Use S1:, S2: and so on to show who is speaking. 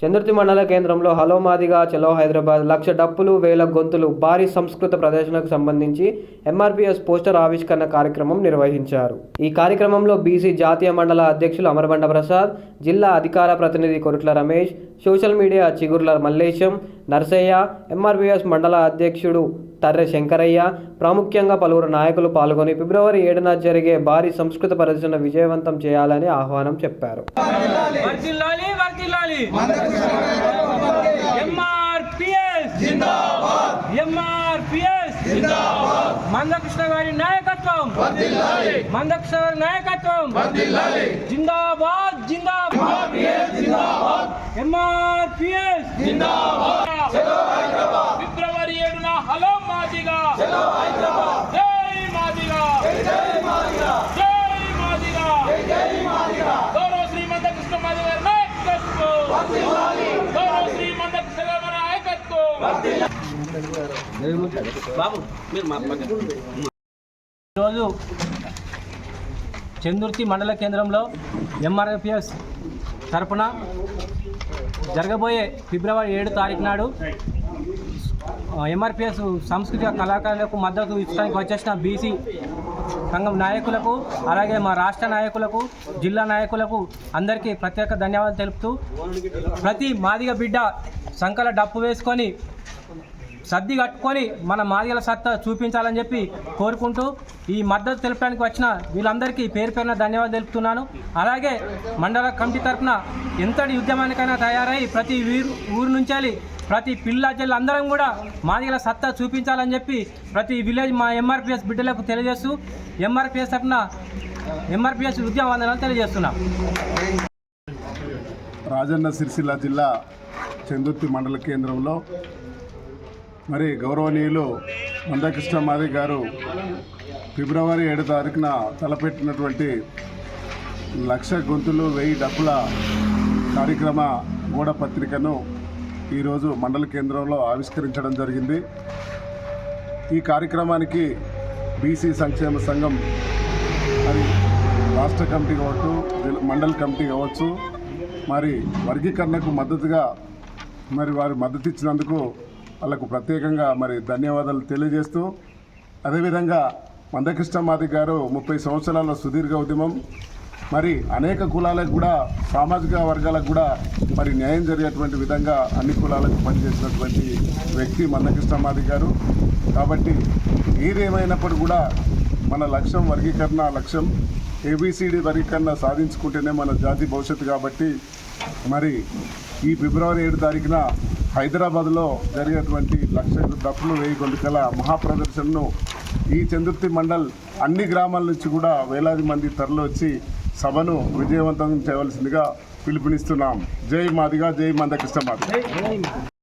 S1: చందుర్తి మండల కేంద్రంలో హలో మాదిగా చలో హైదరాబాద్ లక్ష డప్పులు వేల గొంతులు భారీ సంస్కృత ప్రదర్శనకు సంబంధించి ఎంఆర్పీఎస్ పోస్టర్ ఆవిష్కరణ కార్యక్రమం నిర్వహించారు. ఈ కార్యక్రమంలో బీసీ జాతీయ మండల అధ్యక్షులు అమరబండ ప్రసాద్, జిల్లా అధికార ప్రతినిధి కొరుట్ల రమేష్, సోషల్ మీడియా చిగుర్ల మల్లేశం, నర్సయ్య, ఎంఆర్పీఎస్ మండల అధ్యక్షుడు తర్రె శంకరయ్య, ప్రాముఖ్యంగా పలువురు నాయకులు పాల్గొని ఫిబ్రవరి 7న జరిగే భారీ సంస్కృత ప్రదర్శన విజయవంతం చేయాలని ఆహ్వానం చెప్పారు.
S2: మందకృష్ణ గారి నాయకత్వం, మందకృష్ణ గారి నాయకత్వం జిందాబాద్ జిందాబాద్, ఎంఆర్పీఎస్ జిందాబాద్. ఫిబ్రవరి 7న హలో మాదిగా, జై మాదిగా, జై మాదిగా, గౌరవ శ్రీ మందకృష్ణ మాది గారి నాయకత్వం, గౌరవ శ్రీ మందకృష్ణ గారి నాయకత్వం. ఈరోజు చందుర్తి మండల కేంద్రంలో ఎంఆర్పీఎస్ తరపున జరగబోయే ఫిబ్రవరి 7 తారీఖు నాడు ఎంఆర్పీఎస్ సాంస్కృతిక కళాకారులకు మద్దతు ఇచ్చడానికి వచ్చేసిన బీసీ సంఘం నాయకులకు, అలాగే మా రాష్ట్ర నాయకులకు, జిల్లా నాయకులకు అందరికీ ప్రత్యేక ధన్యవాదాలు తెలుపుతూ, ప్రతి మాదిగ బిడ్డ సంకల డప్పు వేసుకొని సర్ది కట్టుకొని మన మాదిగల సత్తా చూపించాలని చెప్పి కోరుకుంటూ, ఈ మద్దతు తెలపడానికి వచ్చిన వీళ్ళందరికీ పేరు పేరున ధన్యవాదాలు తెలుపుతున్నాను. అలాగే మండల కమిటీ తరఫున ఎంతటి ఉద్యమానికైనా తయారై ప్రతి ఊరు నుంచి ప్రతి పిల్ల జల్లు అందరం కూడా మాదిగల సత్తా చూపించాలని చెప్పి ప్రతి విలేజ్ మా ఎంఆర్పీఎస్ బిడ్డలకు తెలియజేస్తూ, ఎంఆర్పీఎస్ తరఫున ఎంఆర్పీఎస్ ఉద్యమ వందనాలు తెలియజేస్తున్నాం.
S3: రాజన్న సిరిసిల్ల జిల్లా చందుర్తి మండల కేంద్రంలో మరి గౌరవనీయులు మందకృష్ణ మాది గారు ఫిబ్రవరి 7 తారీఖున తలపెట్టినటువంటి 1,00,000 గొంతులు 1000 డప్పుల కార్యక్రమ గోడ పత్రికను ఈరోజు మండల కేంద్రంలో ఆవిష్కరించడం జరిగింది. ఈ కార్యక్రమానికి బీసీ సంక్షేమ సంఘం మరి రాష్ట్ర కమిటీ కావచ్చు, మండల కమిటీ కావచ్చు, మరి వర్గీకరణకు మద్దతుగా మరి వారు మద్దతు ఇచ్చినందుకు వాళ్ళకు ప్రత్యేకంగా మరి ధన్యవాదాలు తెలియజేస్తూ, అదేవిధంగా మందకృష్ణ మాది గారు 30 సంవత్సరాల సుదీర్ఘ ఉద్యమం, మరి అనేక కులాలకు కూడా, సామాజిక వర్గాలకు కూడా మరి న్యాయం జరిగేటువంటి విధంగా అన్ని కులాలకు పనిచేసినటువంటి వ్యక్తి మందకృష్ణ మాది గారు. కాబట్టి ఏదేమైనప్పుడు కూడా మన లక్ష్యం వర్గీకరణ లక్ష్యం, ఏబిసిడి వర్గీకరణ సాధించుకుంటేనే మన జాతి భవిష్యత్తు. కాబట్టి మరి ఈ ఫిబ్రవరి 7 తారీఖున హైదరాబాద్లో జరిగేటువంటి 1,00,000 డప్పులు 1000 గొంతుకల మహాప్రదర్శనను ఈ చందుర్తి మండల్ అన్ని గ్రామాల నుంచి కూడా వేలాది మంది తరలి వచ్చి సభను విజయవంతం చేయవలసిందిగా పిలుపునిస్తున్నాం. జై మాదిగా, జై మందకృష్ణ మాది.